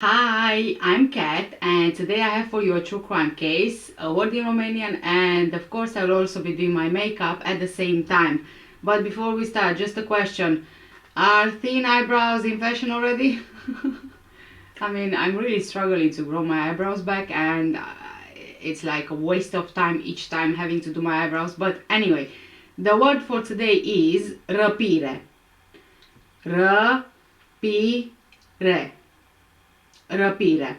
Hi, I'm Kat, and today I have for you a true crime case, a word in Romanian, and of course I will also be doing my makeup at the same time. But before we start, just a question. Are thin eyebrows in fashion already? I mean, I'm really struggling to grow my eyebrows back, and it's like a waste of time each time having to do my eyebrows. But anyway, the word for today is răpire. Răpire. Răpire.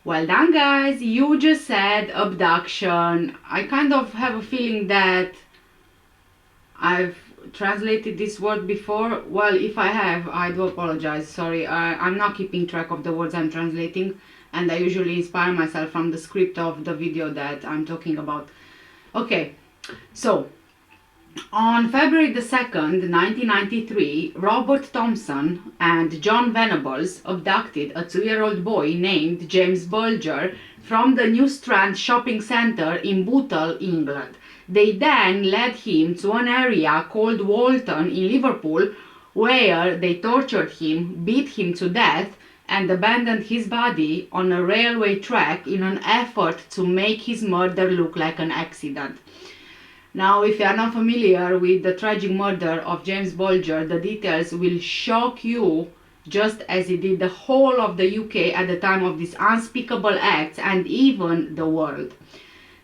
Well done, guys. You just said abduction. I kind of have a feeling that I've translated this word before. Well, if I have, I do apologize. Sorry, I'm not keeping track of the words I'm translating, and I usually inspire myself from the script of the video that I'm talking about. Okay, so on February the 2nd, 1993, Robert Thompson and John Venables abducted a 2-year-old boy named James Bulger from the New Strand shopping centre in Bootle, England. They then led him to an area called Walton in Liverpool, where they tortured him, beat him to death, and abandoned his body on a railway track in an effort to make his murder look like an accident. Now, if you are not familiar with the tragic murder of James Bulger, the details will shock you just as it did the whole of the UK at the time of these unspeakable acts and even the world.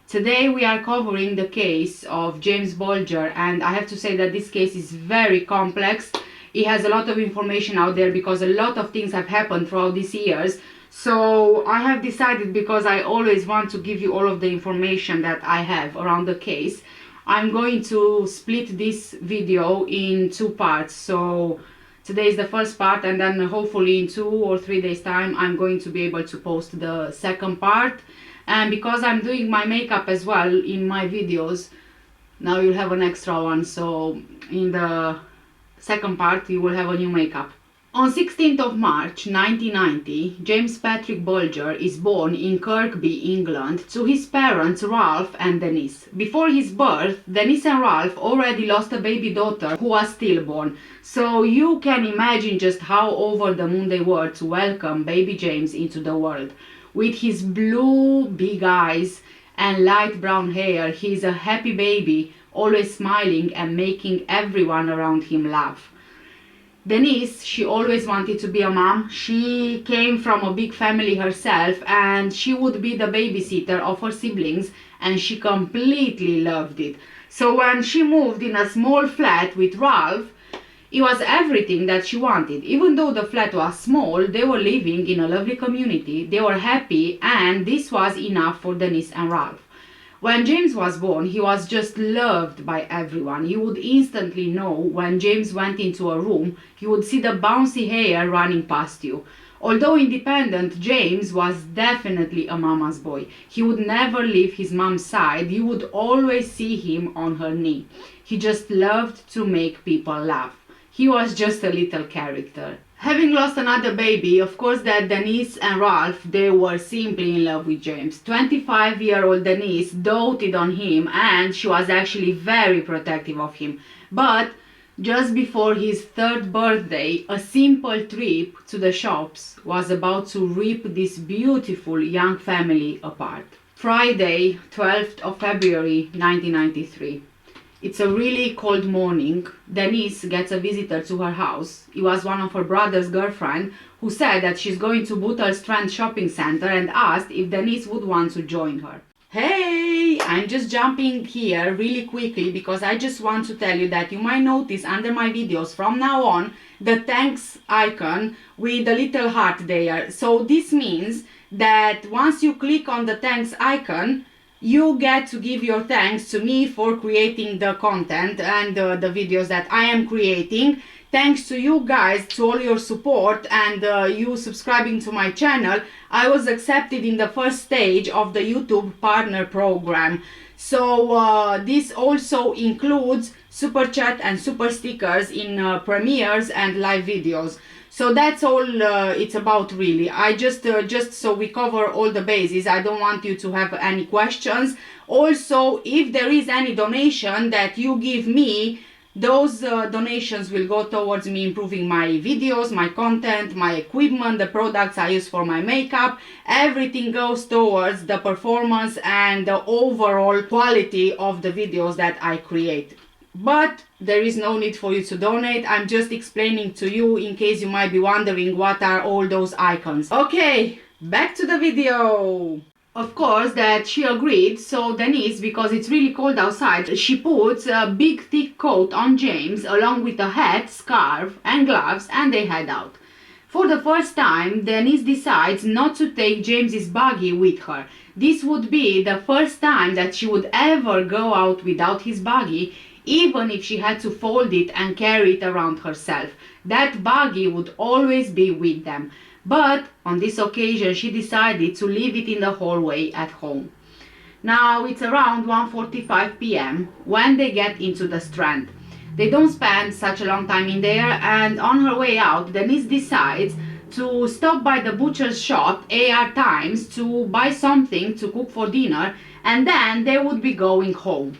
Today we are covering the case of James Bulger, and I have to say that this case is very complex. It has a lot of information out there because a lot of things have happened throughout these years. So I have decided, because I always want to give you all of the information that I have around the case, I'm going to split this video in two parts. So today is the first part, and then hopefully in 2 or 3 days time I'm going to be able to post the second part. And because I'm doing my makeup as well in my videos, now you'll have an extra one. So in the second part you will have a new makeup. On 16th of March 1990, James Patrick Bulger is born in Kirkby, England, to his parents Ralph and Denise. Before his birth, Denise and Ralph already lost a baby daughter who was stillborn. So you can imagine just how over the moon they were to welcome baby James into the world. With his blue big eyes and light brown hair, he is a happy baby, always smiling and making everyone around him laugh. Denise, she always wanted to be a mom. She came from a big family herself, and she would be the babysitter of her siblings, and she completely loved it. So when she moved in a small flat with Ralph, it was everything that she wanted. Even though the flat was small, they were living in a lovely community, they were happy, and this was enough for Denise and Ralph. When James was born, he was just loved by everyone. You would instantly know when James went into a room. You would see the bouncy hair running past you. Although independent, James was definitely a mama's boy. He would never leave his mom's side. You would always see him on her knee. He just loved to make people laugh. He was just a little character. Having lost another baby, of course that Denise and Ralph, they were simply in love with James. 25-year-old Denise doted on him, and she was actually very protective of him. But just before his 3rd birthday, a simple trip to the shops was about to rip this beautiful young family apart. Friday, 12th of February 1993. It's a really cold morning. Denise gets a visitor to her house. It was one of her brother's girlfriend, who said that she's going to Bootle Strand shopping center and asked if Denise would want to join her. Hey, I'm just jumping here really quickly because I just want to tell you that you might notice under my videos from now on the thanks icon with the little heart there. So this means that once you click on the thanks icon, you get to give your thanks to me for creating the content and the videos that I am creating. Thanks to you guys, to all your support and you subscribing to my channel, I was accepted in the first stage of the YouTube partner program. So this also includes super chat and super stickers in premieres and live videos. So that's all it's about, really. I just so we cover all the bases. I don't want you to have any questions. Also, if there is any donation that you give me, Those donations will go towards me improving my videos, my content, my equipment, the products I use for my makeup. Everything goes towards the performance and the overall quality of the videos that I create. But there is no need for you to donate. I'm just explaining to you in case you might be wondering what are all those icons. Okay, back to the video. Of course that she agreed, so Denise, because it's really cold outside, she puts a big thick coat on James along with a hat, scarf and gloves, and they head out. For the first time, Denise decides not to take James's buggy with her. This would be the first time that she would ever go out without his buggy, even if she had to fold it and carry it around herself. That buggy would always be with them. But on this occasion she decided to leave it in the hallway at home. Now it's around 1:45 p.m. when they get into the Strand. They don't spend such a long time in there, and on her way out Denise decides to stop by the butcher's shop AR Times to buy something to cook for dinner, and then they would be going home.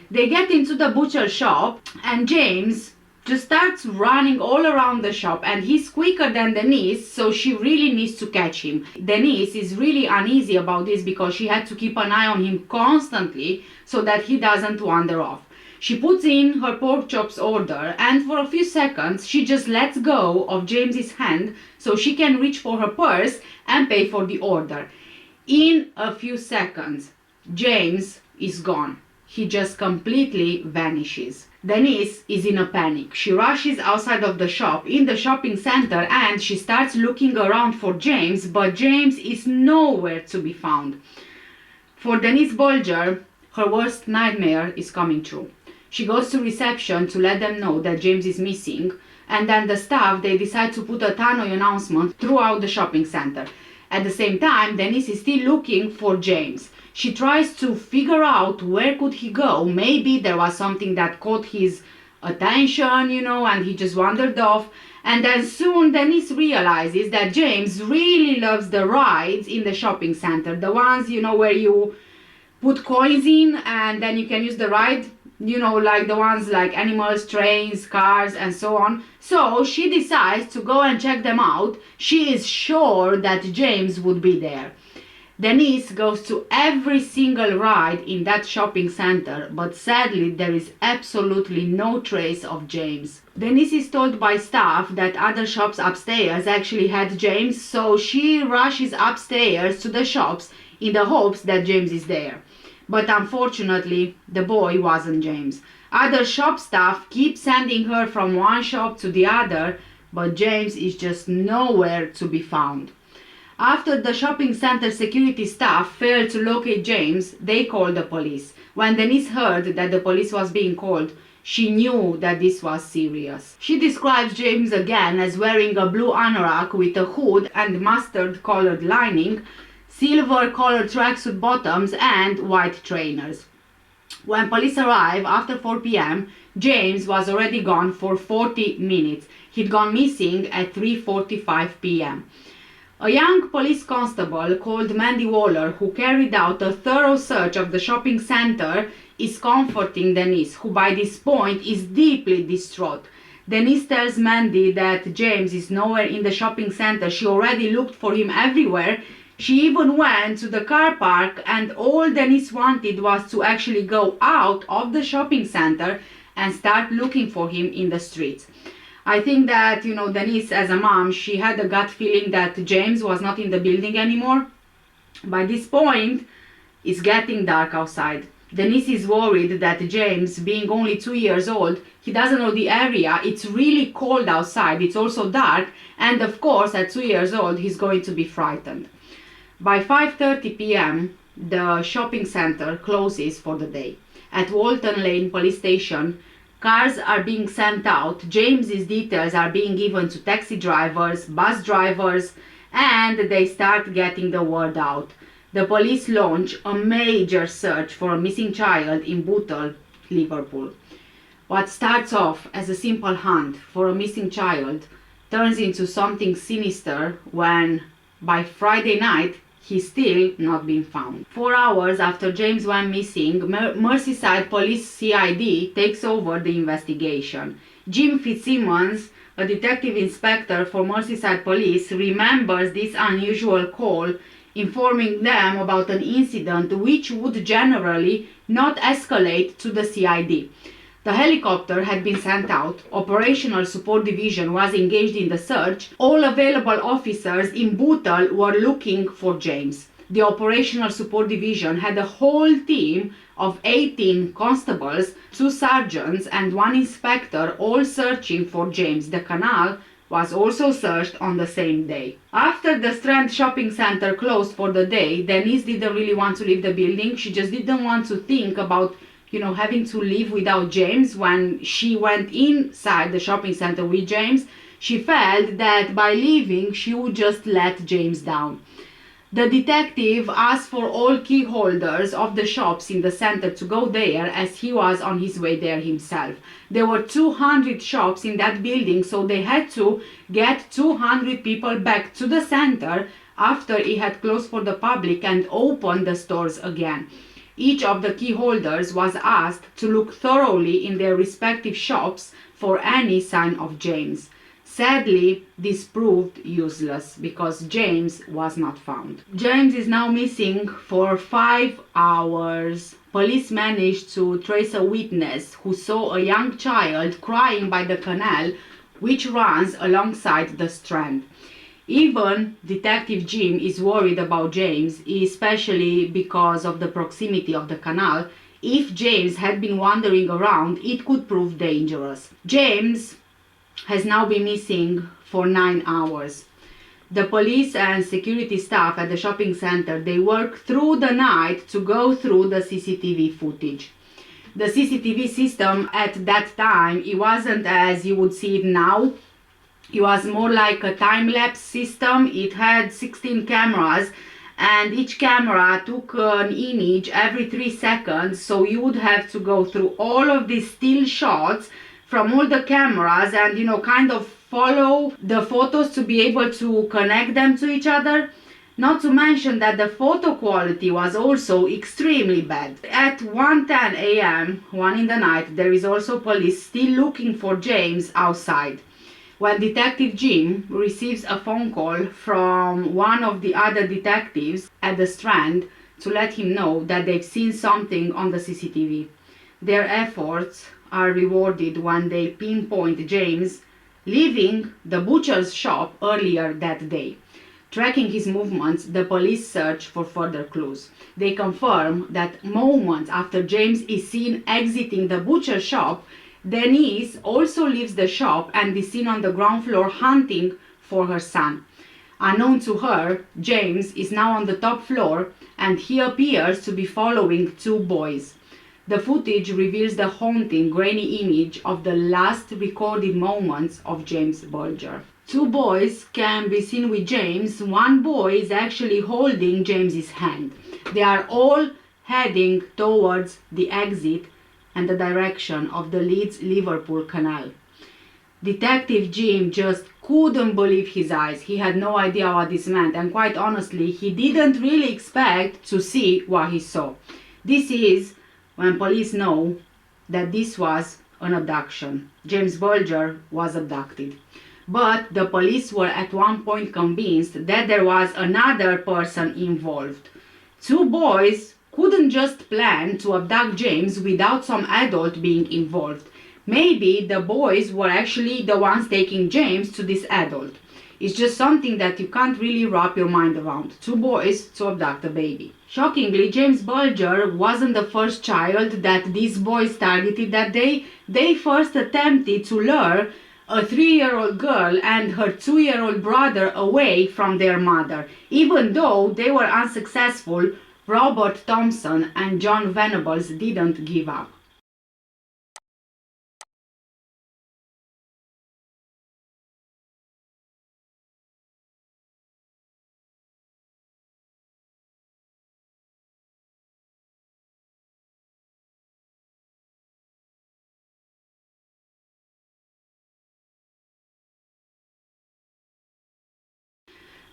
They get into the butcher shop and James just starts running all around the shop, and he's quicker than Denise, so she really needs to catch him. Denise is really uneasy about this because she had to keep an eye on him constantly so that he doesn't wander off. She puts in her pork chops order, and for a few seconds she just lets go of James's hand so she can reach for her purse and pay for the order. In a few seconds James is gone. He just completely vanishes. Denise is in a panic. She rushes outside of the shop in the shopping center and she starts looking around for James, but James is nowhere to be found. For Denise Bulger, her worst nightmare is coming true. She goes to reception to let them know that James is missing, and then the staff, they decide to put a tannoy announcement throughout the shopping center. At the same time, Denise is still looking for James. She tries to figure out where could he go. Maybe there was something that caught his attention, and he just wandered off. And then soon Denise realizes that James really loves the rides in the shopping center. The ones, where you put coins in and then you can use the ride. Like the ones like animals, trains, cars, and so on. So she decides to go and check them out. She is sure that James would be there. Denise goes to every single ride in that shopping center, but sadly there is absolutely no trace of James. Denise is told by staff that other shops upstairs actually had James, so she rushes upstairs to the shops in the hopes that James is there. But unfortunately, the boy wasn't James. Other shop staff keep sending her from one shop to the other, but James is just nowhere to be found. After the shopping center security staff failed to locate James, they called the police. When Denise heard that the police was being called, she knew that this was serious. She describes James again as wearing a blue anorak with a hood and mustard-colored lining, silver-colored tracksuit bottoms, and white trainers. When police arrive after 4 p.m., James was already gone for 40 minutes. He'd gone missing at 3:45 p.m. A young police constable called Mandy Waller, who carried out a thorough search of the shopping center, is comforting Denise, who by this point is deeply distraught. Denise tells Mandy that James is nowhere in the shopping center. She already looked for him everywhere. She even went to the car park, and all Denise wanted was to actually go out of the shopping center and start looking for him in the streets. I think that, Denise as a mom, she had a gut feeling that James was not in the building anymore. By this point, it's getting dark outside. Denise is worried that James, being only 2 years old, he doesn't know the area. It's really cold outside. It's also dark. And of course, at 2 years old, he's going to be frightened. By 5:30 p.m., the shopping center closes for the day. At Walton Lane Police Station, cars are being sent out. James's details are being given to taxi drivers, bus drivers, and they start getting the word out. The police launch a major search for a missing child in Bootle, Liverpool. What starts off as a simple hunt for a missing child turns into something sinister when, by Friday night, He's still not been found. 4 hours after James went missing, Merseyside Police CID takes over the investigation. Jim Fitzsimmons, a detective inspector for Merseyside Police, remembers this unusual call, informing them about an incident which would generally not escalate to the CID. The helicopter had been sent out, Operational Support Division was engaged in the search, all available officers in Bootle were looking for James. The Operational Support Division had a whole team of 18 constables, 2 sergeants and 1 inspector all searching for James. The canal was also searched on the same day. After the Strand shopping center closed for the day, Denise didn't really want to leave the building. She just didn't want to think about having to leave without James. When she went inside the shopping center with James, she felt that by leaving, she would just let James down. The detective asked for all key holders of the shops in the center to go there as he was on his way there himself. There were 200 shops in that building, so they had to get 200 people back to the center after it had closed for the public and opened the stores again. Each of the key holders was asked to look thoroughly in their respective shops for any sign of James. Sadly, this proved useless because James was not found. James is now missing for 5 hours. Police managed to trace a witness who saw a young child crying by the canal which runs alongside the Strand. Even Detective Jim is worried about James, especially because of the proximity of the canal. If James had been wandering around, it could prove dangerous. James has now been missing for 9 hours. The police and security staff at the shopping center, they worked through the night to go through the CCTV footage. The CCTV system at that time, it wasn't as you would see it now. It was more like a time-lapse system. It had 16 cameras and each camera took an image every 3 seconds, so you would have to go through all of these still shots from all the cameras and kind of follow the photos to be able to connect them to each other. Not to mention that the photo quality was also extremely bad. At 1:10 a.m., 1 in the night, there is also police still looking for James outside. When Detective Jim receives a phone call from one of the other detectives at the Strand to let him know that they've seen something on the CCTV. Their efforts are rewarded when they pinpoint James leaving the butcher's shop earlier that day. Tracking his movements, the police search for further clues. They confirm that moments after James is seen exiting the butcher shop, Denise also leaves the shop and is seen on the ground floor hunting for her son. Unknown to her, James is now on the top floor and he appears to be following 2 boys. The footage reveals the haunting, grainy image of the last recorded moments of James Bulger. 2 boys can be seen with James. 1 boy is actually holding James's hand. They are all heading towards the exit and the direction of the Leeds-Liverpool Canal. Detective Jim just couldn't believe his eyes. He had no idea what this meant, and quite honestly, he didn't really expect to see what he saw. This is when police know that this was an abduction. James Bulger was abducted. But the police were at one point convinced that there was another person involved. 2 boys couldn't just plan to abduct James without some adult being involved. Maybe the boys were actually the ones taking James to this adult. It's just something that you can't really wrap your mind around. 2 boys to abduct a baby. Shockingly, James Bulger wasn't the first child that these boys targeted that day. They first attempted to lure a 3-year-old girl and her 2-year-old brother away from their mother. Even though they were unsuccessful, Robert Thompson and John Venables didn't give up.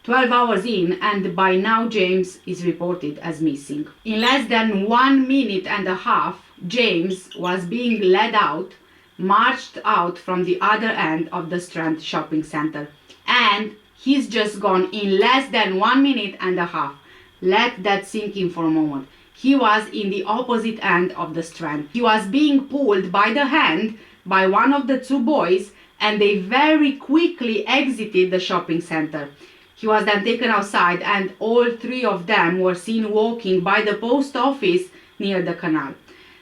12 hours in, and by now James is reported as missing. In less than 1 minute and a half, James was being led out, marched out from the other end of the Strand shopping center. And he's just gone in less than 1 minute and a half. Let that sink in for a moment. He was in the opposite end of the Strand. He was being pulled by the hand by one of the two boys, and they very quickly exited the shopping center. He was then taken outside, and all three of them were seen walking by the post office near the canal.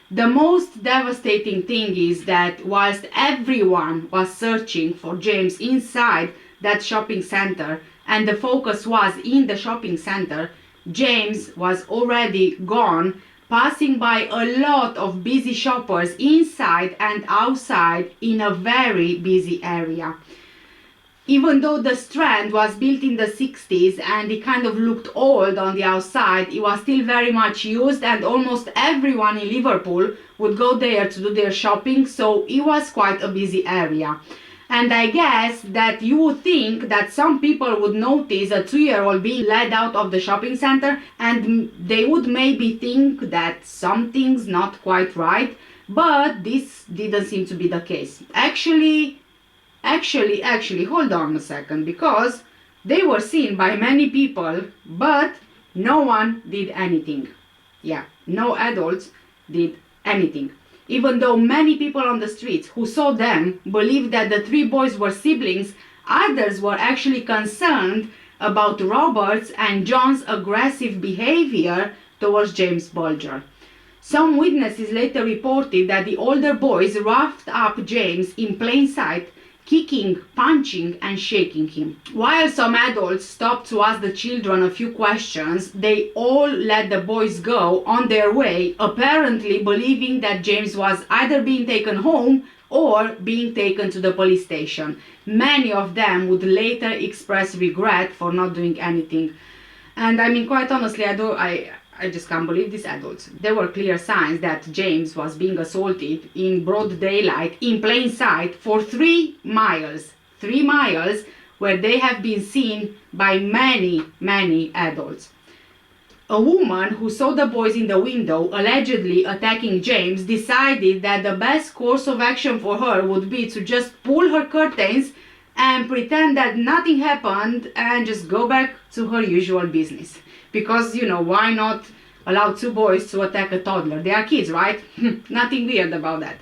The most devastating thing is that whilst everyone was searching for James inside that shopping center, and the focus was in the shopping center, James was already gone, passing by a lot of busy shoppers inside and outside in a very busy area. Even though the Strand was built in the 60s and it kind of looked old on the outside, it was still very much used, and almost everyone in Liverpool would go there to do their shopping, so it was quite a busy area. And I guess that you would think that some people would notice a 2-year-old being led out of the shopping center, and they would maybe think that something's not quite right, but this didn't seem to be the case. Actually, hold on a second, because they were seen by many people, but no one did anything. Yeah, no adults did anything. Even though many people on the streets who saw them believed that the three boys were siblings, others were actually concerned about Robert's and John's aggressive behavior towards James Bulger. Some witnesses later reported that the older boys roughed up James in plain sight, kicking, punching, and shaking him. While some adults stopped to ask the children a few questions, they all let the boys go on their way, apparently believing that James was either being taken home or being taken to the police station. Many of them would later express regret for not doing anything. And I mean, quite honestly, I just can't believe these adults. There were clear signs that James was being assaulted in broad daylight, in plain sight, for 3 miles. 3 miles where they have been seen by many adults. A woman who saw the boys in the window allegedly attacking James decided that the best course of action for her would be to just pull her curtains and pretend that nothing happened and just go back to her usual business. Because, you know, why not allow two boys to attack a toddler? They are kids, right? Nothing weird about that.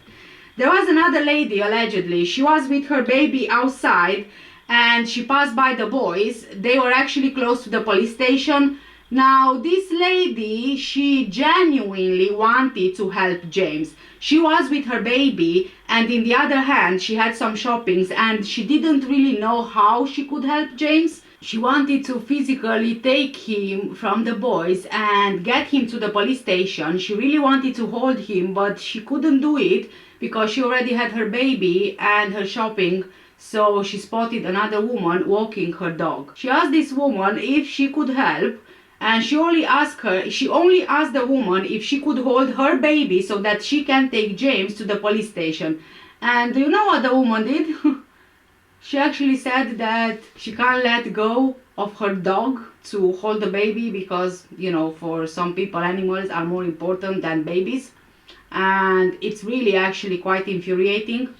There was another lady, allegedly. She was with her baby outside and she passed by the boys. They were actually close to the police station. Now, this lady, she genuinely wanted to help James. She was with her baby, and in the other hand, she had some shoppings, and she didn't really know how she could help James. She wanted to physically take him from the boys and get him to the police station. She really wanted to hold him, but she couldn't do it because she already had her baby and her shopping. So she spotted another woman walking her dog. She asked this woman if she could help, and she only asked the woman if she could hold her baby so that she can take James to the police station. And do you know what the woman did? She actually said that she can't let go of her dog to hold the baby because, you know, for some people animals are more important than babies. And it's really actually quite infuriating.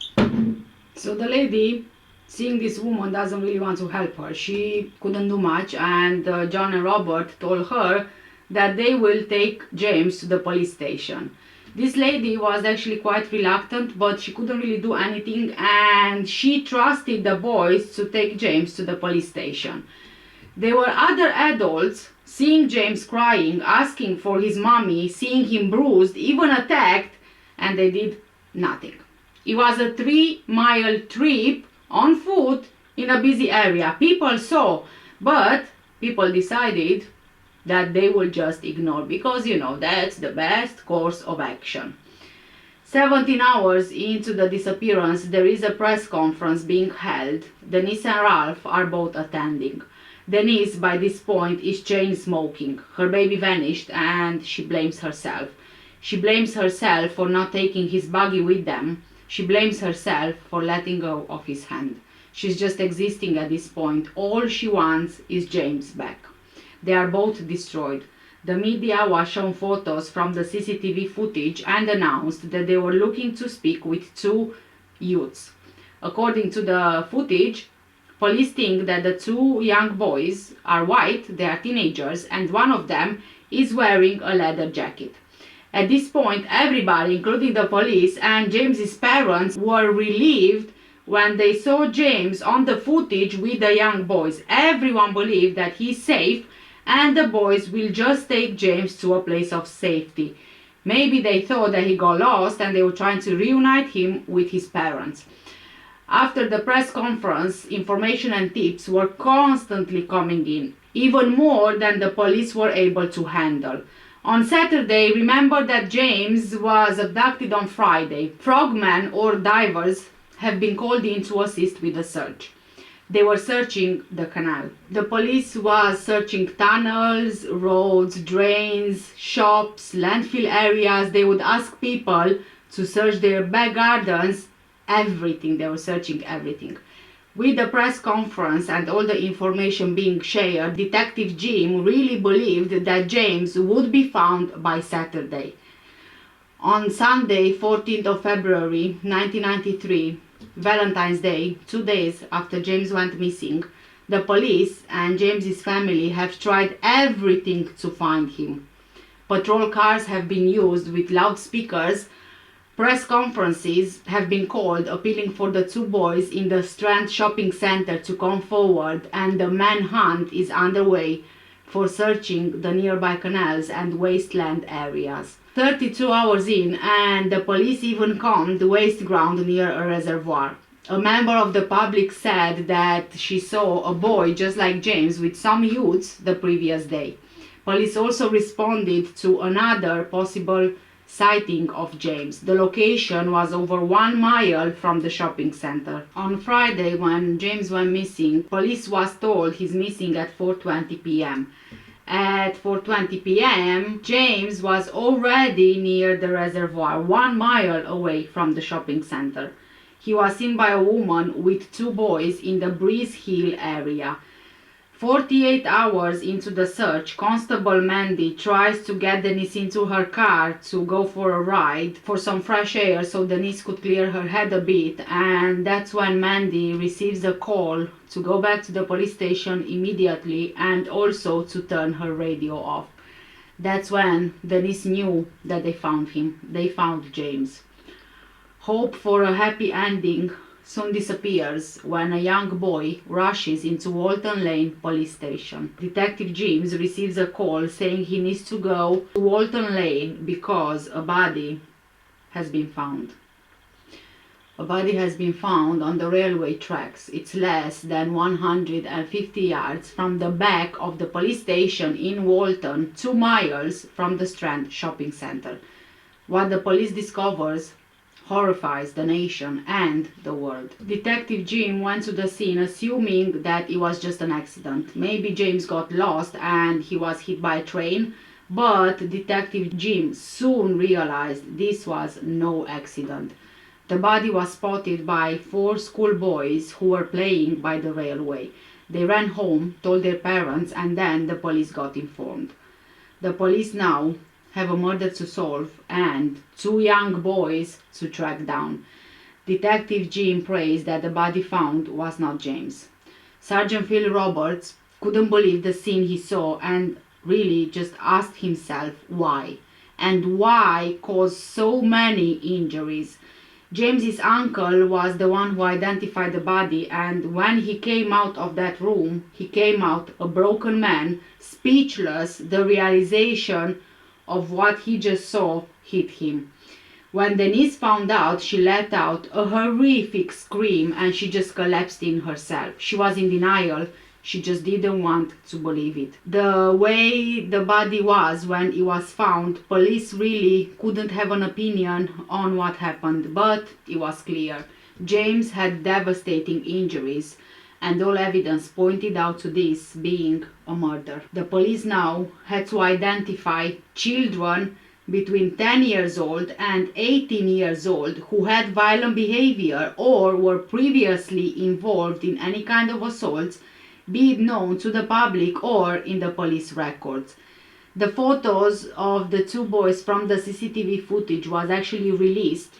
So the lady, seeing this woman doesn't really want to help her. She couldn't do much, and John and Robert told her that they will take James to the police station. This lady was actually quite reluctant, but she couldn't really do anything, and she trusted the boys to take James to the police station. There were other adults seeing James crying, asking for his mommy, seeing him bruised, even attacked, and they did nothing. It was a 3-mile trip on foot in a busy area. People saw, but people decided that they will just ignore because, you know, that's the best course of action. 17 hours into the disappearance, there is a press conference being held. Denise and Ralph are both attending. Denise, by this point, is chain smoking. Her baby vanished and she blames herself. She blames herself for not taking his buggy with them. She blames herself for letting go of his hand. She's just existing at this point. All she wants is James back. They are both destroyed. The media was shown photos from the CCTV footage and announced that they were looking to speak with two youths. According to the footage, police think that the two young boys are white, they are teenagers, and one of them is wearing a leather jacket. At this point, everybody, including the police and James's parents, were relieved when they saw James on the footage with the young boys. Everyone believed that he's safe and the boys will just take James to a place of safety. Maybe they thought that he got lost and they were trying to reunite him with his parents. After the press conference, information and tips were constantly coming in, even more than the police were able to handle. On Saturday, remember that James was abducted on Friday. Frogmen or divers have been called in to assist with the search. They were searching the canal. The police was searching tunnels, roads, drains, shops, landfill areas. They would ask people to search their back gardens, everything. They were searching everything. With the press conference and all the information being shared, Detective Jim really believed that James would be found by Saturday. On Sunday, 14th of February 1993, Valentine's Day, 2 days after James went missing, the police and James's family have tried everything to find him. Patrol cars have been used with loudspeakers. Press conferences have been called appealing for the two boys in the Strand shopping center to come forward, and the manhunt is underway for searching the nearby canals and wasteland areas. 32 hours in, and the police even combed the waste ground near a reservoir. A member of the public said that she saw a boy just like James with some youths the previous day. Police also responded to another possible sighting of James. The location was over 1 mile from the shopping center. On Friday, when James went missing, police was told he's missing at 4:20 p.m. At 4:20 p.m., James was already near the reservoir, 1 mile away from the shopping center. He was seen by a woman with two boys in the Breeze Hill area. 48 hours into the search, Constable Mandy tries to get Denise into her car to go for a ride for some fresh air so Denise could clear her head a bit, and that's when Mandy receives a call to go back to the police station immediately and also to turn her radio off. That's when Denise knew that they found him. They found James. Hope for a happy ending soon disappears when a young boy rushes into Walton Lane police station. Detective James receives a call saying he needs to go to Walton Lane because a body has been found. A body has been found on the railway tracks. It's less than 150 yards from the back of the police station in Walton, 2 miles from the Strand shopping center. What the police discovers horrifies the nation and the world. Detective Jim went to the scene assuming that it was just an accident. Maybe James got lost and he was hit by a train, but Detective Jim soon realized this was no accident. The body was spotted by 4 schoolboys who were playing by the railway. They ran home, told their parents, and then the police got informed. The police now have a murder to solve and 2 young boys to track down. Detective Jim prays that the body found was not James. Sergeant Phil Roberts couldn't believe the scene he saw and really just asked himself why, and why cause so many injuries. James's uncle was the one who identified the body, and when he came out of that room, he came out a broken man, speechless. The realization of what he just saw hit him. When Denise found out, she let out a horrific scream and she just collapsed in herself. She was in denial. She just didn't want to believe it. The way the body was when it was found, police really couldn't have an opinion on what happened, but it was clear. James had devastating injuries, and all evidence pointed out to this being a murder. The police now had to identify children between 10 years old and 18 years old who had violent behavior or were previously involved in any kind of assaults, be it known to the public or in the police records. The photos of the two boys from the CCTV footage was actually released,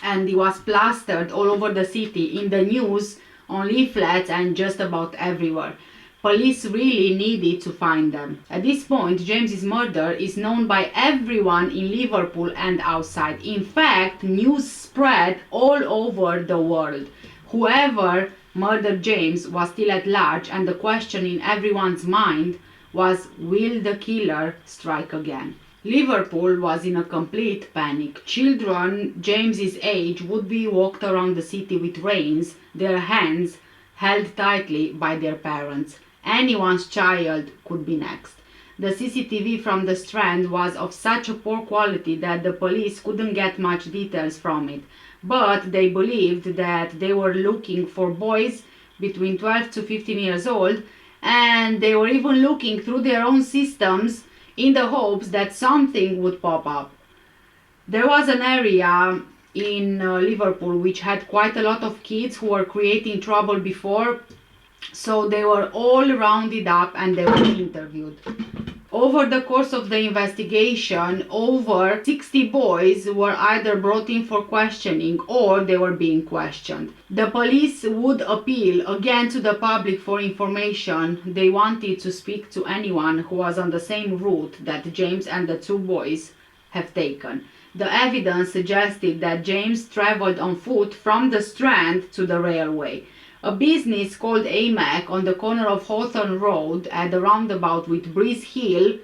and it was plastered all over the city, in the news, on leaflets, and just about everywhere. Police really needed to find them. At this point, James's murder is known by everyone in Liverpool and outside. In fact, news spread all over the world. Whoever murdered James was still at large, and the question in everyone's mind was, will the killer strike again? Liverpool was in a complete panic. Children James's age would be walked around the city with reins, their hands held tightly by their parents. Anyone's child could be next. The CCTV from the Strand was of such a poor quality that the police couldn't get much details from it, but they believed that they were looking for boys between 12 to 15 years old, and they were even looking through their own systems in the hopes that something would pop up. There was an area in Liverpool which had quite a lot of kids who were creating trouble before, so they were all rounded up and they were interviewed. Over the course of the investigation, over 60 boys were either brought in for questioning or they were being questioned. The police would appeal again to the public for information. They wanted to speak to anyone who was on the same route that James and the two boys have taken. The evidence suggested that James traveled on foot from the Strand to the railway. A business called AMAC on the corner of Hawthorne Road at the roundabout with Breeze Hill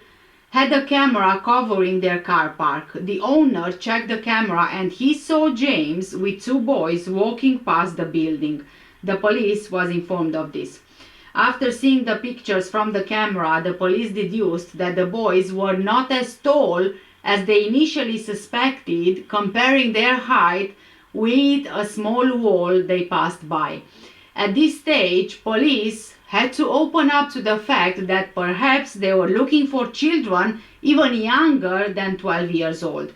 had a camera covering their car park. The owner checked the camera and he saw James with two boys walking past the building. The police was informed of this. After seeing the pictures from the camera, the police deduced that the boys were not as tall as they initially suspected, comparing their height with a small wall they passed by. At this stage, police had to open up to the fact that perhaps they were looking for children even younger than 12 years old.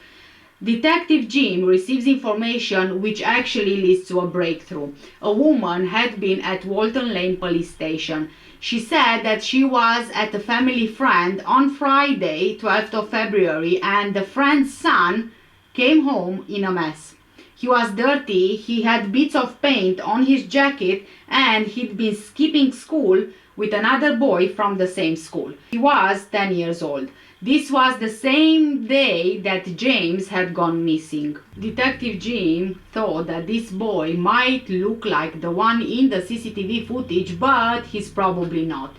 Detective Jim receives information which actually leads to a breakthrough. A woman had been at Walton Lane police station. She said that she was at a family friend on Friday, 12th of February, and the friend's son came home in a mess. He was dirty, he had bits of paint on his jacket, and he'd been skipping school with another boy from the same school. He was 10 years old. This was the same day that James had gone missing. Detective Jim thought that this boy might look like the one in the CCTV footage, but he's probably not.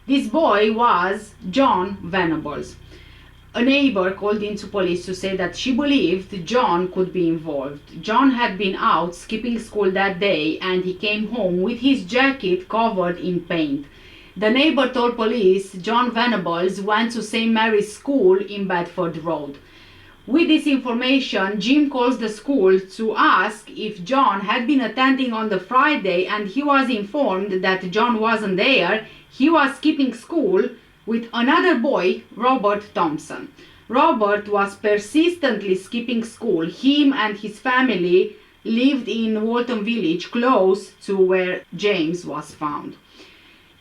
This boy was John Venables. A neighbor called into police to say that she believed John could be involved. John had been out skipping school that day and he came home with his jacket covered in paint. The neighbor told police John Venables went to St. Mary's School in Bedford Road. With this information, Jim calls the school to ask if John had been attending on the Friday, and he was informed that John wasn't there. He was skipping school with another boy, Robert Thompson. Robert was persistently skipping school. Him and his family lived in Walton Village, close to where James was found.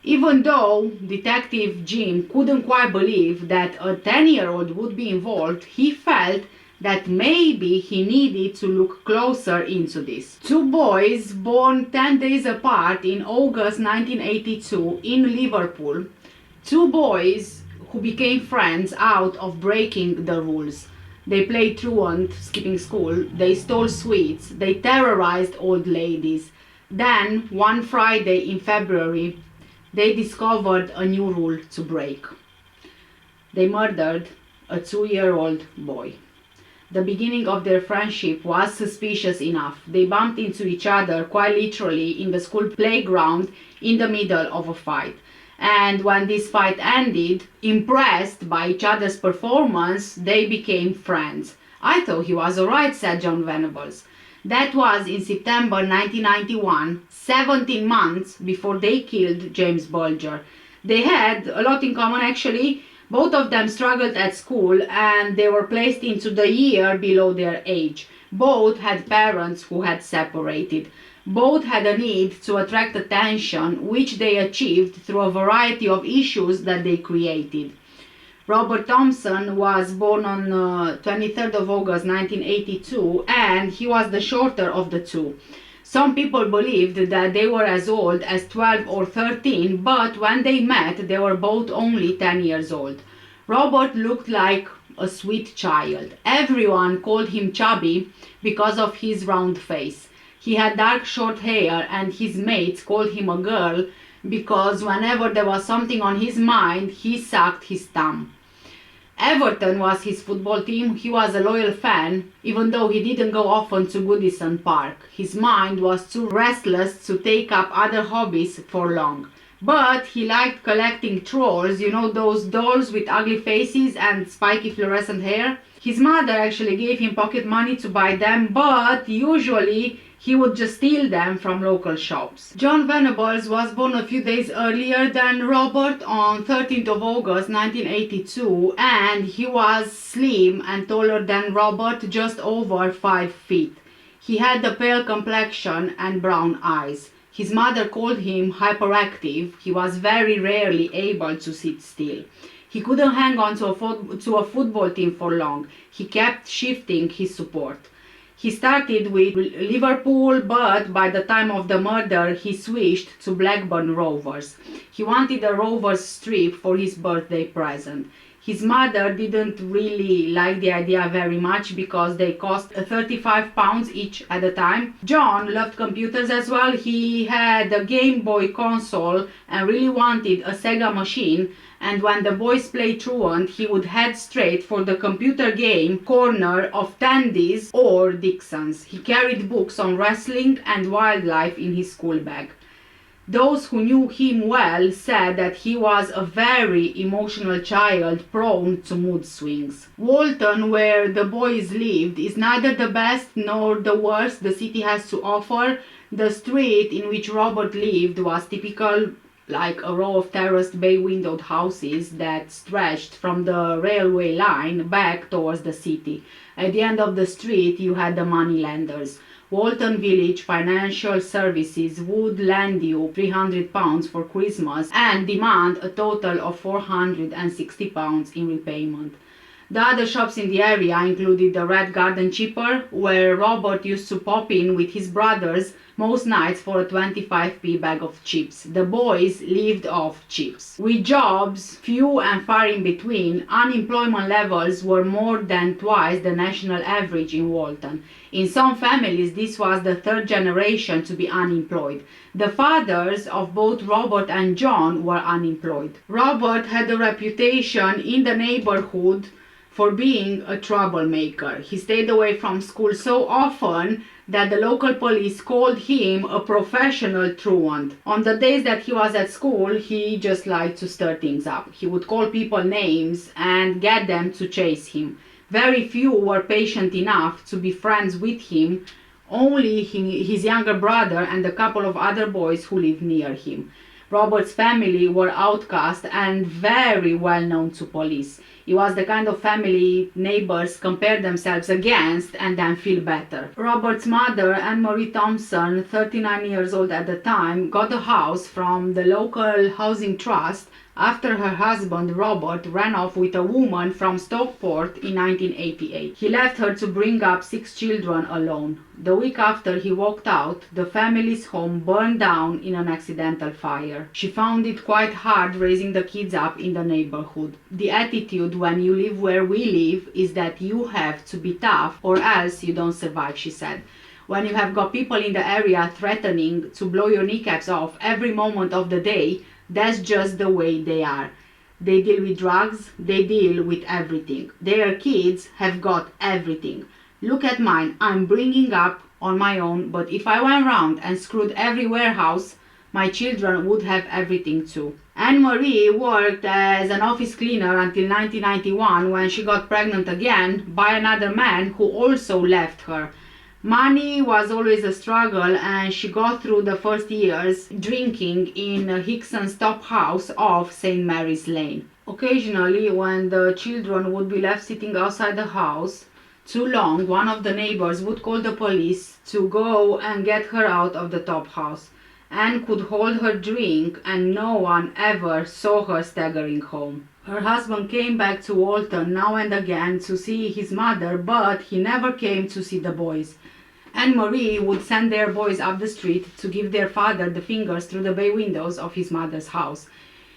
Even though Detective Jim couldn't quite believe that a 10-year-old would be involved, he felt that maybe he needed to look closer into this. Two boys born 10 days apart in August 1982 in Liverpool. Two boys who became friends out of breaking the rules. They played truant, skipping school, they stole sweets, they terrorized old ladies. Then, one Friday in February, they discovered a new rule to break. They murdered a 2-year-old boy. The beginning of their friendship was suspicious enough. They bumped into each other quite literally in the school playground in the middle of a fight. And when this fight ended, impressed by each other's performance, they became friends. I thought he was alright, said John Venables. That was in September 1991, 17 months before they killed James Bulger. They had a lot in common actually. Both of them struggled at school and they were placed into the year below their age. Both had parents who had separated. Both had a need to attract attention, which they achieved through a variety of issues that they created. Robert Thompson was born on 23rd of August 1982 and he was the shorter of the two. Some people believed that they were as old as 12 or 13, but when they met, they were both only 10 years old. Robert looked like a sweet child. Everyone called him chubby because of his round face. He had dark short hair and his mates called him a girl because whenever there was something on his mind, he sucked his thumb. Everton was his football team. He was a loyal fan, even though he didn't go often to Goodison Park. His mind was too restless to take up other hobbies for long. But he liked collecting trolls, you know, those dolls with ugly faces and spiky fluorescent hair. His mother actually gave him pocket money to buy them, but usually he would just steal them from local shops. John Venables was born a few days earlier than Robert on 13th of August 1982 and he was slim and taller than Robert, just over 5 feet. He had a pale complexion and brown eyes. His mother called him hyperactive. He was very rarely able to sit still. He couldn't hang on to a football team for long. He kept shifting his support. He started with Liverpool, but by the time of the murder, he switched to Blackburn Rovers. He wanted a Rovers strip for his birthday present. His mother didn't really like the idea very much because they cost £35 each at a time. John loved computers as well. He had a Game Boy console and really wanted a Sega machine. And when the boys played truant, he would head straight for the computer game corner of Tandy's or Dixon's. He carried books on wrestling and wildlife in his school bag. Those who knew him well said that he was a very emotional child prone to mood swings. Walton, where the boys lived, is neither the best nor the worst the city has to offer. The street in which Robert lived was typical, like a row of terraced bay-windowed houses that stretched from the railway line back towards the city. At the end of the street you had the moneylenders. Walton Village Financial Services would lend you £300 for Christmas and demand a total of £460 in repayment. The other shops in the area included the Red Garden Chipper, where Robert used to pop in with his brothers most nights for a 25p bag of chips. The boys lived off chips. With jobs few and far in between, unemployment levels were more than twice the national average in Walton. In some families, this was the third generation to be unemployed. The fathers of both Robert and John were unemployed. Robert had a reputation in the neighborhood for being a troublemaker. He stayed away from school so often that the local police called him a professional truant. On the days that he was at school, he just liked to stir things up. He would call people names and get them to chase him. Very few were patient enough to be friends with him, only his younger brother and a couple of other boys who lived near him. Robert's family were outcast and very well known to police. It was the kind of family neighbors compare themselves against and then feel better. Robert's mother, Anne-Marie Thompson, 39 years old at the time, got a house from the local housing trust after her husband Robert ran off with a woman from Stockport in 1988. He left her to bring up 6 children alone. The week after he walked out, the family's home burned down in an accidental fire. She found it quite hard raising the kids up in the neighborhood. The attitude when you live where we live is that you have to be tough or else you don't survive, she said. When you have got people in the area threatening to blow your kneecaps off every moment of the day, that's just the way they are. They deal with drugs, they deal with everything. Their kids have got everything. Look at mine, I'm bringing up on my own, but if I went round and screwed every warehouse, my children would have everything too. Anne-Marie worked as an office cleaner until 1991 when she got pregnant again by another man who also left her. Money was always a struggle and she got through the first years drinking in Hickson's top house off St. Mary's Lane. Occasionally, when the children would be left sitting outside the house too long, one of the neighbors would call the police to go and get her out of the top house. Anne could hold her drink and no one ever saw her staggering home. Her husband came back to Walton now and again to see his mother, but he never came to see the boys. Anne Marie would send their boys up the street to give their father the fingers through the bay windows of his mother's house.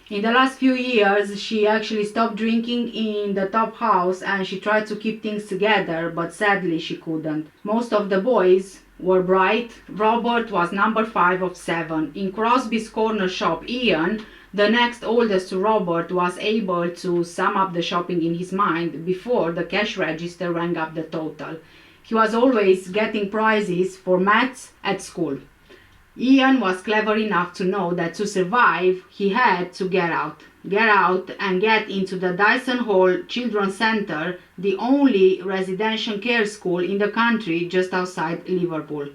In the last few years, she actually stopped drinking in the top house and she tried to keep things together, but sadly she couldn't. Most of the boys were bright. Robert was number 5 of 7. In Crosby's corner shop, Ian, the next oldest to Robert, was able to sum up the shopping in his mind before the cash register rang up the total. He was always getting prizes for maths at school. Ian was clever enough to know that to survive, he had to get out and get into the Dyson Hall Children's Center, the only residential care school in the country just outside Liverpool.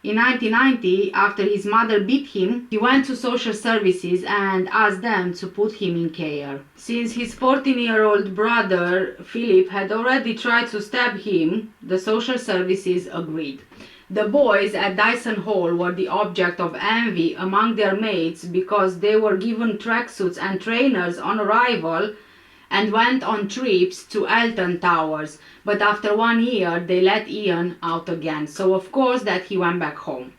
In 1990, after his mother beat him, he went to social services and asked them to put him in care. Since his 14-year-old brother, Philip, had already tried to stab him, the social services agreed. The boys at Dyson Hall were the object of envy among their mates because they were given tracksuits and trainers on arrival and went on trips to Alton Towers. But after 1 year, they let Ian out again, so of course that he went back home.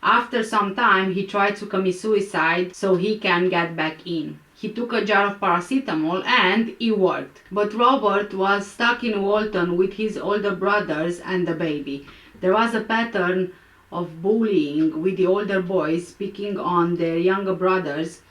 After some time, he tried to commit suicide so he can get back in. He took a jar of paracetamol and it worked. But Robert was stuck in Walton with his older brothers and the baby. There was a pattern of bullying with the older boys picking on their younger brothers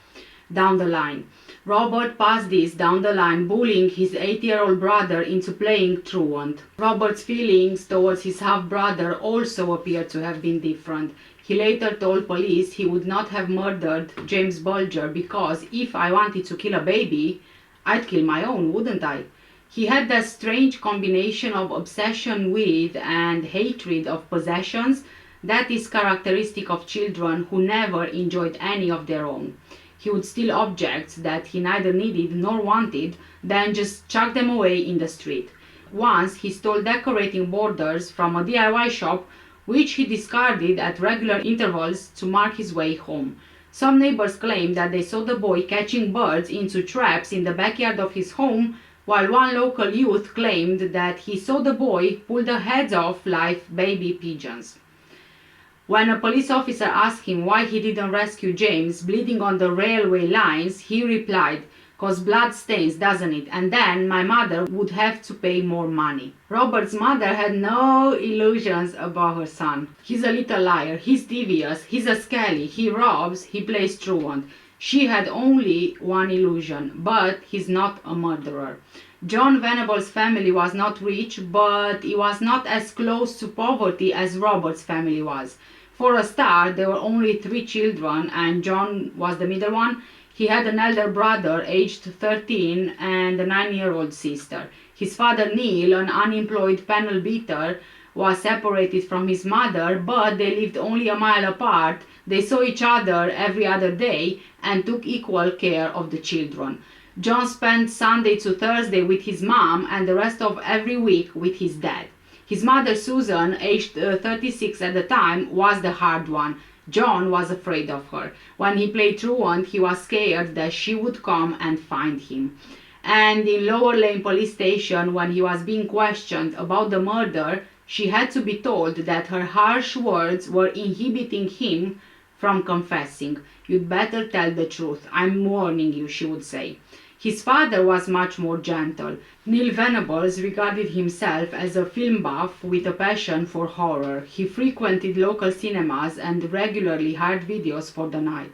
down the line. Robert passed this down the line, bullying his 8-year-old brother into playing truant. Robert's feelings towards his half-brother also appeared to have been different. He later told police he would not have murdered James Bulger because if I wanted to kill a baby, I'd kill my own, wouldn't I? He had that strange combination of obsession with and hatred of possessions that is characteristic of children who never enjoyed any of their own. He would steal objects that he neither needed nor wanted, then just chuck them away in the street. Once he stole decorating borders from a DIY shop, which he discarded at regular intervals to mark his way home. Some neighbors claimed that they saw the boy catching birds into traps in the backyard of his home, while one local youth claimed that he saw the boy pull the heads off live baby pigeons. When a police officer asked him why he didn't rescue James bleeding on the railway lines, he replied, "'Cause blood stains, doesn't it? And then my mother would have to pay more money." Robert's mother had no illusions about her son. He's a little liar, he's devious, he's a scally, he robs, he plays truant. She had only one illusion, but he's not a murderer. John Venable's family was not rich, but it was not as close to poverty as Robert's family was. For a start, there were only 3 children, and John was the middle one. He had an elder brother, aged 13, and a 9-year-old sister. His father, Neil, an unemployed panel beater, was separated from his mother, but they lived only a mile apart. They saw each other every other day and took equal care of the children. John spent Sunday to Thursday with his mom and the rest of every week with his dad. His mother, Susan, aged 36 at the time, was the hard one. John was afraid of her. When he played truant, he was scared that she would come and find him. And in Lower Lane police station, when he was being questioned about the murder, she had to be told that her harsh words were inhibiting him from confessing. "You'd better tell the truth. I'm warning you," she would say. His father was much more gentle. Neil Venables regarded himself as a film buff with a passion for horror. He frequented local cinemas and regularly hired videos for the night.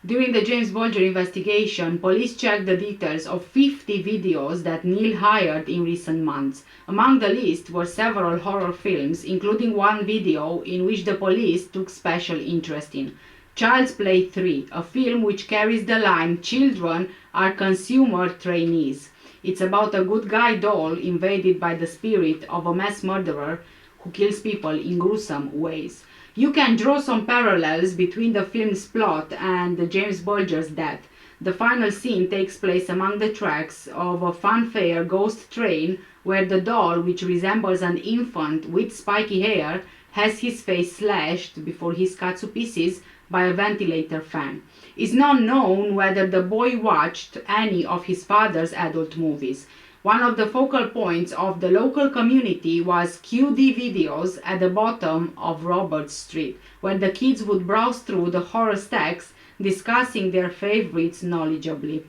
During the James Bulger investigation, police checked the details of 50 videos that Neil hired in recent months. Among the list were several horror films, including one video in which the police took special interest in. Child's Play 3, a film which carries the line, "Children are consumer trainees." It's about a good guy doll invaded by the spirit of a mass murderer who kills people in gruesome ways. You can draw some parallels between the film's plot and James Bulger's death. The final scene takes place among the tracks of a funfair ghost train where the doll, which resembles an infant with spiky hair, has his face slashed before he's cut to pieces by a ventilator fan. It's not known whether the boy watched any of his father's adult movies. One of the focal points of the local community was QD videos at the bottom of Robert Street, where the kids would browse through the horror stacks discussing their favorites knowledgeably.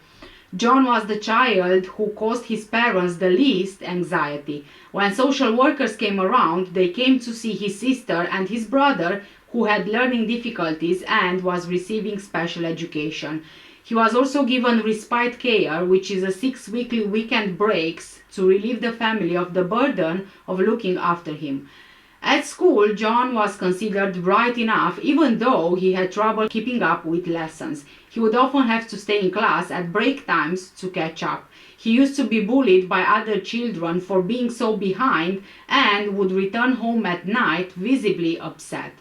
John was the child who caused his parents the least anxiety. When social workers came around, they came to see his sister and his brother, who had learning difficulties and was receiving special education. He was also given respite care, which is a 6 weekly weekend breaks to relieve the family of the burden of looking after him. At school, John was considered bright enough, even though he had trouble keeping up with lessons. He would often have to stay in class at break times to catch up. He used to be bullied by other children for being so behind and would return home at night visibly upset.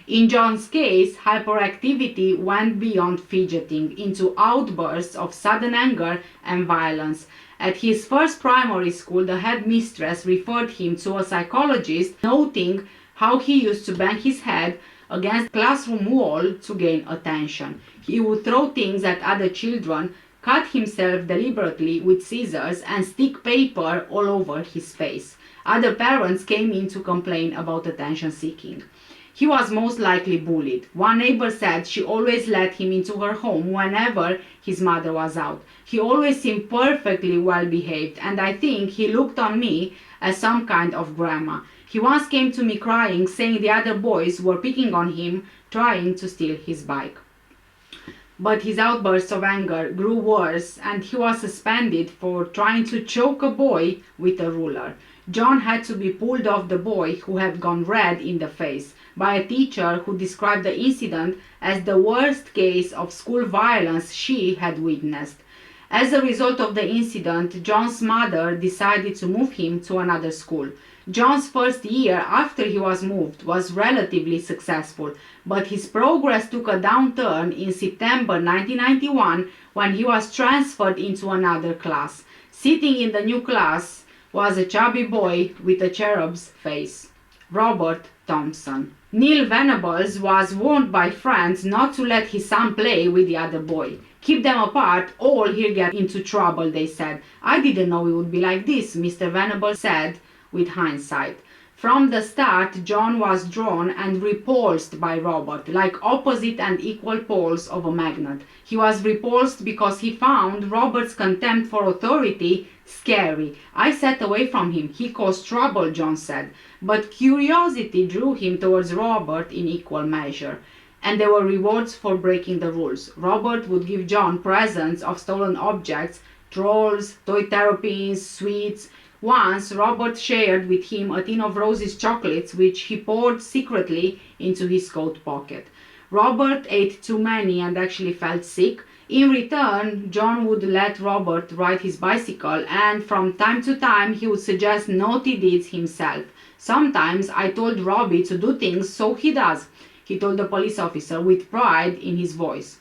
In John's case, hyperactivity went beyond fidgeting into outbursts of sudden anger and violence. At his first primary school, the headmistress referred him to a psychologist, noting how he used to bang his head against the classroom wall to gain attention. He would throw things at other children, cut himself deliberately with scissors, and stick paper all over his face. Other parents came in to complain about attention seeking. He was most likely bullied. One neighbor said she always let him into her home whenever his mother was out. He always seemed perfectly well behaved, and I think he looked on me as some kind of grandma. He once came to me crying, saying the other boys were picking on him, trying to steal his bike. But his outbursts of anger grew worse, and he was suspended for trying to choke a boy with a ruler. John had to be pulled off the boy, who had gone red in the face, by a teacher who described the incident as the worst case of school violence she had witnessed. As a result of the incident, John's mother decided to move him to another school. John's first year after he was moved was relatively successful, but his progress took a downturn in September 1991 when he was transferred into another class. Sitting in the new class was a chubby boy with a cherub's face, Robert Thompson. Neil Venables was warned by friends not to let his son play with the other boy. Keep them apart or he'll get into trouble, they said. I didn't know it would be like this, Mr. Venables said with hindsight. From the start, John was drawn and repulsed by Robert, like opposite and equal poles of a magnet. He was repulsed because he found Robert's contempt for authority scary. I sat away from him. He caused trouble, John said. But curiosity drew him towards Robert in equal measure. And there were rewards for breaking the rules. Robert would give John presents of stolen objects, trolls, toy terrapins, sweets. Once, Robert shared with him a tin of Rose's chocolates, which he poured secretly into his coat pocket. Robert ate too many and actually felt sick. In return, John would let Robert ride his bicycle, and from time to time he would suggest naughty deeds himself. Sometimes I told Robbie to do things, so he does, he told the police officer with pride in his voice.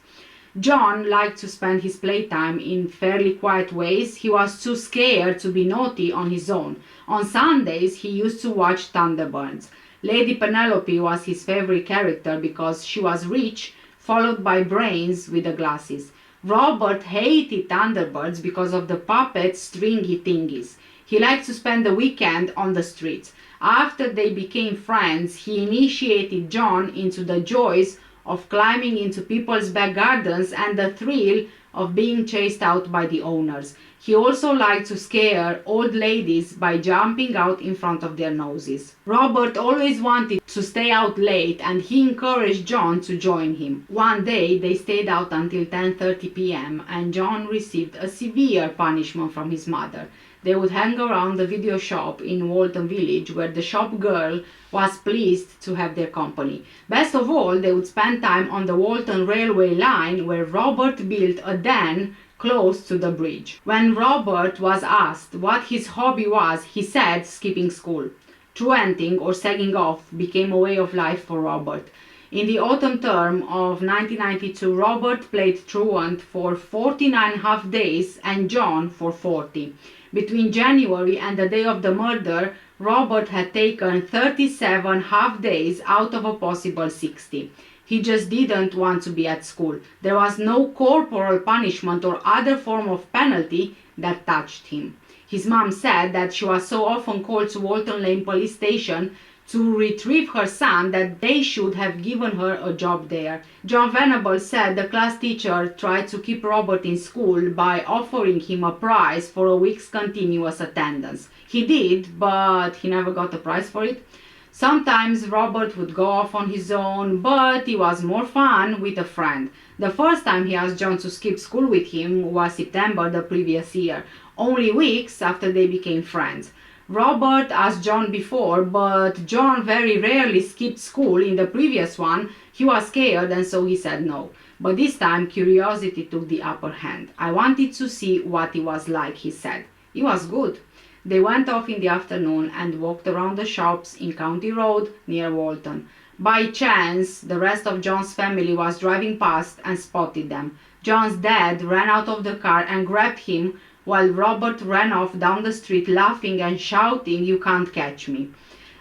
John liked to spend his playtime in fairly quiet ways. He was too scared to be naughty on his own. On Sundays, he used to watch Thunderbirds. Lady Penelope was his favorite character because she was rich, followed by Brains with the glasses. Robert hated Thunderbirds because of the puppet stringy thingies. He liked to spend the weekend on the streets. After they became friends, he initiated John into the joys of climbing into people's back gardens and the thrill of being chased out by the owners. He also liked to scare old ladies by jumping out in front of their noses. Robert always wanted to stay out late, and he encouraged John to join him. One day they stayed out until 10:30 p.m. and John received a severe punishment from his mother. They would hang around the video shop in Walton Village, where the shop girl was pleased to have their company. Best of all, they would spend time on the Walton railway line, where Robert built a den close to the bridge. When Robert was asked what his hobby was, he said skipping school. Truanting or sagging off became a way of life for Robert. In the autumn term of 1992, Robert played truant for 49 half days and John for 40. Between January and the day of the murder, Robert had taken 37 half days out of a possible 60. He just didn't want to be at school. There was no corporal punishment or other form of penalty that touched him. His mom said that she was so often called to Walton Lane police station to retrieve her son that they should have given her a job there. John Venable said the class teacher tried to keep Robert in school by offering him a prize for a week's continuous attendance. He did, but he never got a prize for it. Sometimes Robert would go off on his own, but it was more fun with a friend. The first time he asked John to skip school with him was September the previous year, only weeks after they became friends. Robert asked John before, but John very rarely skipped school. In the previous one, he was scared and so he said no. But this time, curiosity took the upper hand. I wanted to see what it was like, he said. It was good. They went off in the afternoon and walked around the shops in County Road near Walton. By chance, the rest of John's family was driving past and spotted them. John's dad ran out of the car and grabbed him while Robert ran off down the street laughing and shouting, "You can't catch me."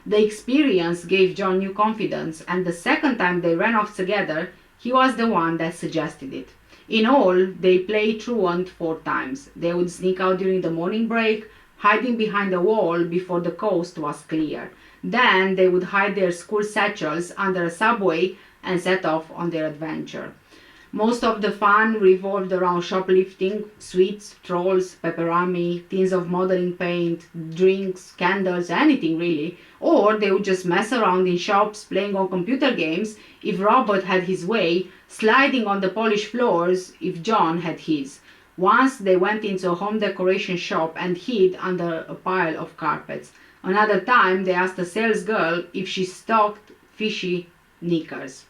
The experience gave John new confidence, and the second time they ran off together, he was the one that suggested it. In all, they played truant 4 times. They would sneak out during the morning break, hiding behind a wall before the coast was clear. Then they would hide their school satchels under a subway and set off on their adventure. Most of the fun revolved around shoplifting, sweets, trolls, pepperami, tins of modeling paint, drinks, candles, anything really. Or they would just mess around in shops playing on computer games if Robert had his way, sliding on the polished floors if John had his. Once they went into a home decoration shop and hid under a pile of carpets. Another time they asked a salesgirl if she stocked fishy knickers.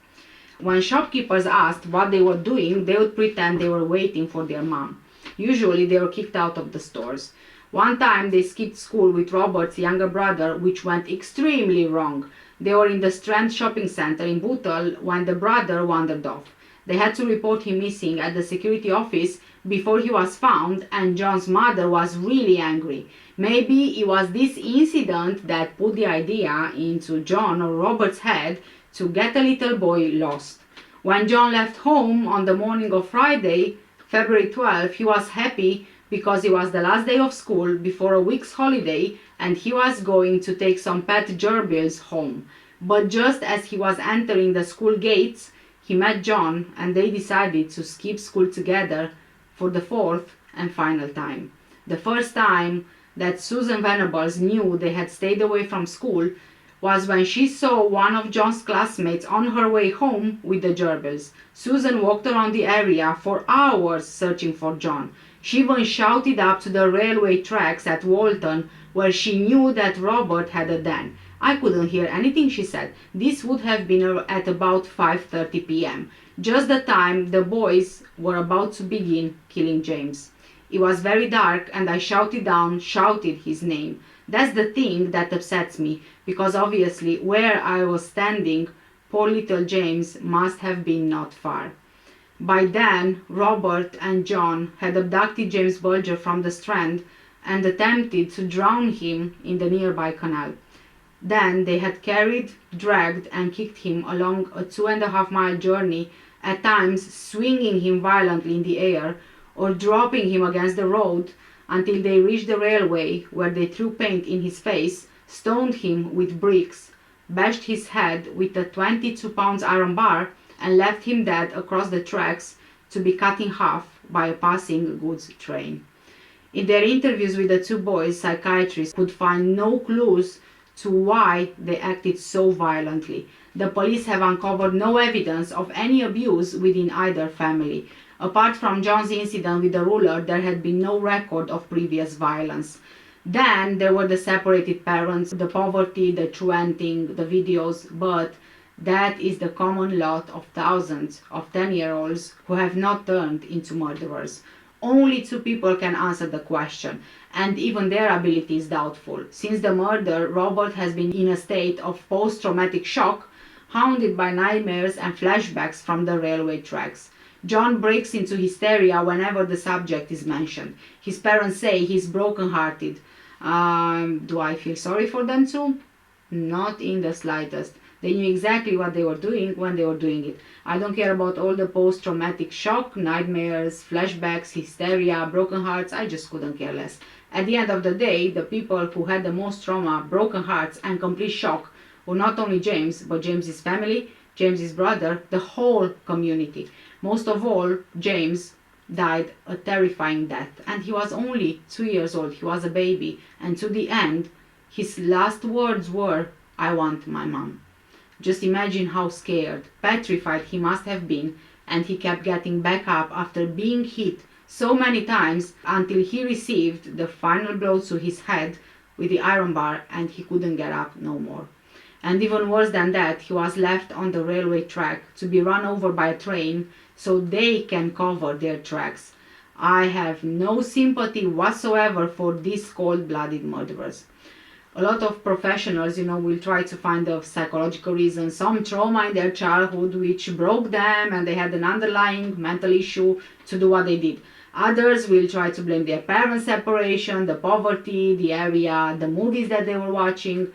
When shopkeepers asked what they were doing, they would pretend they were waiting for their mom. Usually they were kicked out of the stores. One time they skipped school with Robert's younger brother, which went extremely wrong. They were in the Strand shopping center in Bootle when the brother wandered off. They had to report him missing at the security office before he was found, and John's mother was really angry. Maybe it was this incident that put the idea into John or Robert's head to get a little boy lost. When John left home on the morning of Friday, February 12, he was happy because it was the last day of school before a week's holiday and he was going to take some pet gerbils home. But just as he was entering the school gates, he met John and they decided to skip school together for the 4th and final time. The first time that Susan Venables knew they had stayed away from school was when she saw one of John's classmates on her way home with the gerbils. Susan walked around the area for hours searching for John. She even shouted up to the railway tracks at Walton where she knew that Robert had a den. "I couldn't hear anything," she said. "This would have been at about 5:30 p.m. Just the time the boys were about to begin killing James. It was very dark and I shouted his name. That's the thing that upsets me, because obviously where I was standing, poor little James must have been not far." By then, Robert and John had abducted James Bulger from the Strand and attempted to drown him in the nearby canal. Then they had carried, dragged and kicked him along a 2.5-mile journey, at times swinging him violently in the air or dropping him against the road until they reached the railway where they threw paint in his face, stoned him with bricks, bashed his head with a 22-pound iron bar and left him dead across the tracks to be cut in half by a passing goods train. In their interviews with the 2 boys, psychiatrists could find no clues to why they acted so violently. The police have uncovered no evidence of any abuse within either family. Apart from John's incident with the ruler, there had been no record of previous violence. Then there were the separated parents, the poverty, the truanting, the videos, but that is the common lot of thousands of 10-year-olds who have not turned into murderers. Only 2 people can answer the question, and even their ability is doubtful. Since the murder, Robert has been in a state of post-traumatic shock, haunted by nightmares and flashbacks from the railway tracks. John breaks into hysteria whenever the subject is mentioned. His parents say he's broken-hearted. Do I feel sorry for them too? Not in the slightest. They knew exactly what they were doing when they were doing it. I don't care about all the post-traumatic shock, nightmares, flashbacks, hysteria, broken hearts. I just couldn't care less. At the end of the day, the people who had the most trauma, broken hearts, and complete shock were not only James, but James's family, James's brother, the whole community. Most of all, James died a terrifying death, and he was only 2 years old. He was a baby, and to the end, his last words were, "I want my mom." Just imagine how scared, petrified he must have been, and he kept getting back up after being hit so many times until he received the final blow to his head with the iron bar and he couldn't get up no more. And even worse than that, he was left on the railway track to be run over by a train so they can cover their tracks. I have no sympathy whatsoever for these cold-blooded murderers. A lot of professionals, will try to find a psychological reason, some trauma in their childhood which broke them and they had an underlying mental issue to do what they did. Others will try to blame their parents' separation, the poverty, the area, the movies that they were watching.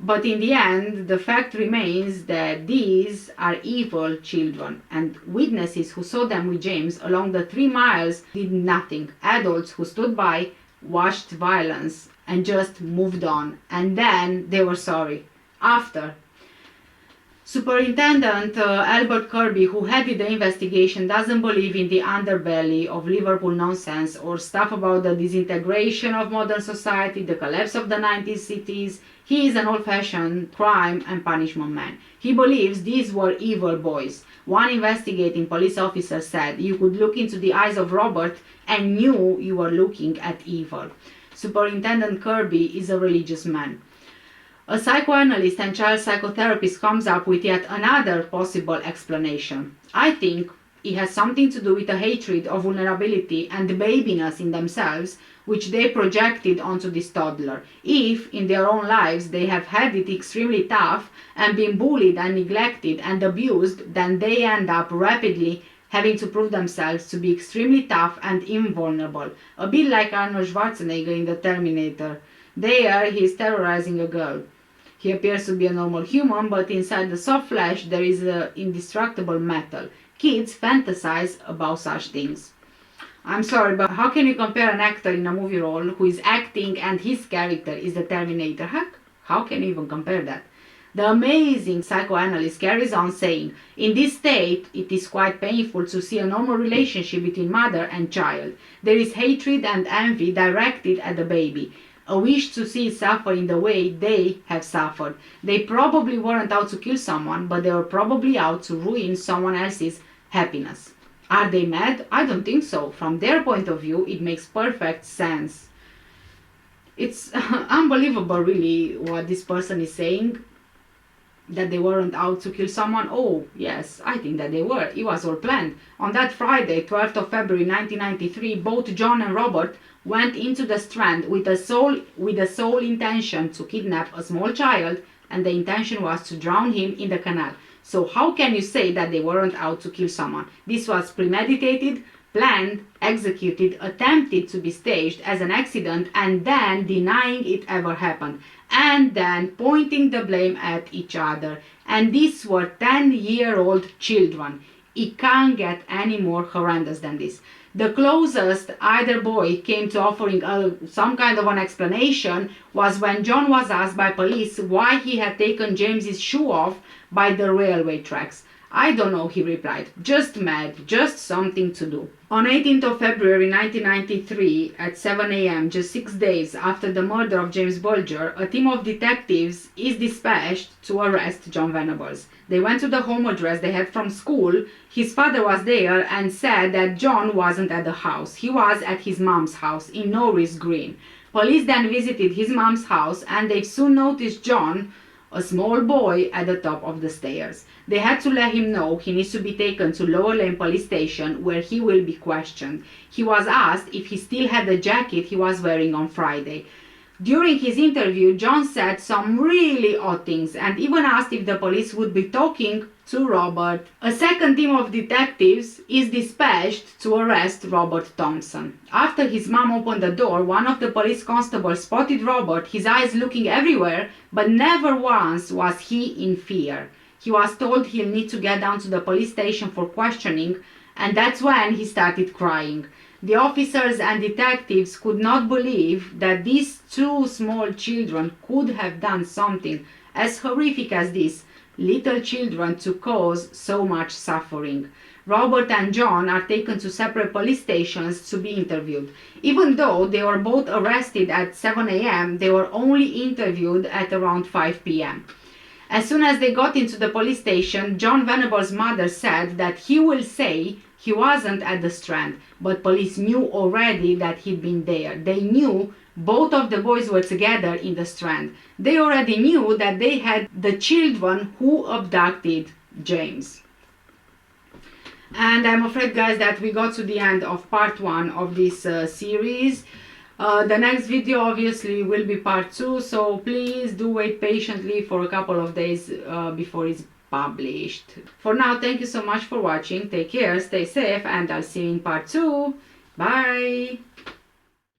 But in the end, the fact remains that these are evil children, and witnesses who saw them with James along the 3 miles did nothing. Adults who stood by watched violence and just moved on, and then they were sorry after. Superintendent Albert Kirby, who headed the investigation, doesn't believe in the underbelly of Liverpool nonsense or stuff about the disintegration of modern society, the collapse of the 90s cities. He is an old-fashioned crime and punishment man. He believes these were evil boys. One investigating police officer said you could look into the eyes of Robert and knew you were looking at evil. Superintendent Kirby is a religious man. A psychoanalyst and child psychotherapist comes up with yet another possible explanation. I think it has something to do with a hatred of vulnerability and babiness in themselves, which they projected onto this toddler. If, in their own lives, they have had it extremely tough and been bullied and neglected and abused, then they end up rapidly having to prove themselves to be extremely tough and invulnerable. A bit like Arnold Schwarzenegger in The Terminator. There, he is terrorizing a girl. He appears to be a normal human, but inside the soft flesh there is an indestructible metal. Kids fantasize about such things. I'm sorry, but how can you compare an actor in a movie role who is acting and his character is the Terminator? How can you even compare that? The amazing psychoanalyst carries on saying, in this state, it is quite painful to see a normal relationship between mother and child. There is hatred and envy directed at the baby. A wish to see it suffer in the way they have suffered. They probably weren't out to kill someone, but they were probably out to ruin someone else's happiness. Are they mad? I don't think so. From their point of view, it makes perfect sense. It's unbelievable, really, what this person is saying. That they weren't out to kill someone? Oh, yes, I think that they were. It was all planned. On that Friday, 12th of February 1993, both John and Robert went into the Strand with the sole intention to kidnap a small child, and the intention was to drown him in the canal. So how can you say that they weren't out to kill someone? This was premeditated, planned, executed, attempted to be staged as an accident, and then denying it ever happened, and then pointing the blame at each other. And these were 10-year-old children. It can't get any more horrendous than this. The closest either boy came to offering some kind of an explanation was when John was asked by police why he had taken James's shoe off by the railway tracks. I don't know, he replied. Just mad, just something to do. On 18th of February 1993 at 7 a.m., just 6 days after the murder of James Bulger, a team of detectives is dispatched to arrest John Venables. They went to the home address they had from school. His father was there and said that John wasn't at the house. He was at his mom's house in Norris Green. Police then visited his mom's house and they soon noticed John, a small boy, at the top of the stairs. They had to let him know he needs to be taken to Lower Lane Police Station where he will be questioned. He was asked if he still had the jacket he was wearing on Friday. During his interview, John said some really odd things and even asked if the police would be talking to Robert. A second team of detectives is dispatched to arrest Robert Thompson. After his mom opened the door, one of the police constables spotted Robert, his eyes looking everywhere, but never once was he in fear. He was told he'll need to get down to the police station for questioning, and that's when he started crying. The officers and detectives could not believe that these two small children could have done something as horrific as this, little children, to cause so much suffering. Robert and John are taken to separate police stations to be interviewed. Even though they were both arrested at 7 a.m., they were only interviewed at around 5 p.m. As soon as they got into the police station, John Venable's mother said that he will say he wasn't at the Strand, but police knew already that he'd been there. They knew both of the boys were together in the Strand. They already knew that they had the children who abducted James. And I'm afraid, guys, that we got to the end of part 1 of this series. The next video obviously will be part 2, so please do wait patiently for a couple of days before it's published. For now, thank you so much for watching. Take care, stay safe, and I'll see you in part 2. Bye!